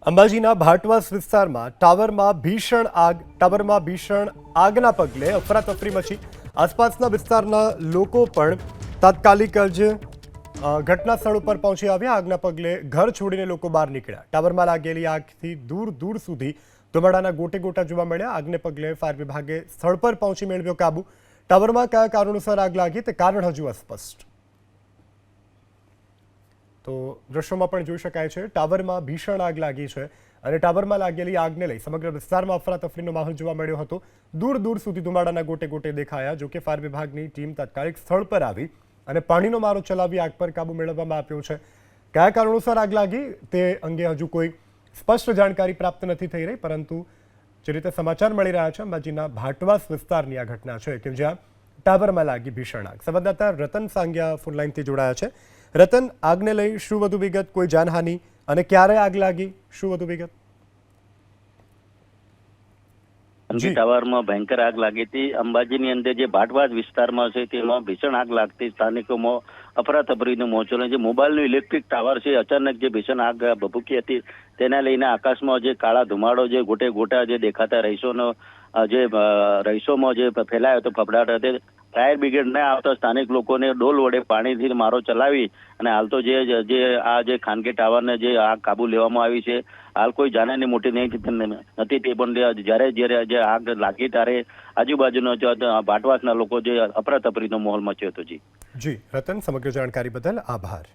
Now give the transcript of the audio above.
અંબાજીના ભાટવાસ વિસ્તારમાં ટાવરમાં ભીષણ આગના પગલે અફરાતફરી મચી। આસપાસના વિસ્તારના લોકો પણ તાત્કાલિક જ ઘટના સ્થળ ઉપર પહોંચી આવ્યા। આગના પગલે ઘર છોડીને લોકો બહાર નીકળ્યા। ટાવરમાં લાગેલી આગથી દૂર દૂર સુધી ધુમાડાના ગોટે ગોટા જોવા મળ્યા। આગને પગલે ફાયર વિભાગે સ્થળ પર પહોંચી મેળવ્યો કાબુ। ટાવરમાં કયા કારણોસર આગ લાગી તે કારણ હજુ અસ્પષ્ટ। તો દ્રશ્યોમાં પણ જોઈ શકાય છે ટાવરમાં ભીષણ આગ લાગી છે અને ટાવરમાં લાગેલી આગને લઈ સમગ્ર વિસ્તારમાં અફરાતફરીનો માહોલ જોવા મળ્યો હતો। દૂર દૂર સુધી ધુમાડાના ગોટે ગોટે દેખાયા। જો કે ફાયર વિભાગની ટીમ તાત્કાલિક સ્થળ પર આવી અને પાણીનો મારો ચલાવી આગ પર કાબુ મેળવવામાં આવ્યો છે। કયા કારણોસર આગ લાગી તે અંગે હજુ કોઈ સ્પષ્ટ જાણકારી પ્રાપ્ત નથી થઈ રહી, પરંતુ જે રીતે સમાચાર મળી રહ્યા છે અંબાજીના ભાટવાસ વિસ્તારની આ ઘટના છે કે જ્યાં ટાવરમાં લાગી ભીષણ આગ। સંવાદદાતા રતન સાંગિયા ફોનલાઈનથી જોડાયા છે। રતન, આગને લઈ શું વધુ વિગત? કોઈ જાનહાનિ અને ક્યારે આગ લાગી, શું વધુ વિગત? ટાવરમાં ભયંકર આગ લાગી હતી। અંબાજીની અંદર જે ભાટવાસ વિસ્તારમાં છે તેમાં ભીષણ આગ લાગતી સ્થાનિકોમાં અફરાતફરીનો માહોલ। જે મોબાઈલનું ઇલેક્ટ્રિક ટાવર છે અચાનક જે ભીષણ આગ ભભૂકી હતી તેને લઈને આકાશમાં જે કાળા ધુમાડો જે ગોટે ગોટા જે દેખાતા રહીશોમાં જે ફેલાયો હતો ફફડાટ હતી। ફાયર બ્રિગેડ ન આવતા સ્થાનિક લોકોને ડોલ વડે પાણીથી મારો ચલાવી અને હાલ તો જે ખાનગી ટાવરને જે આગ કાબુ લેવામાં આવી છે। હાલ કોઈ જાનહાની મોટી નથી તે પણ જ્યારે જે આગ લાગી ત્યારે આજુબાજુના ભાટવાસના લોકો જે અફરાતફરીનો માહોલ મચ્યો હતો। જી રતન, સમગ્ર જાણકારી બદલ આભાર।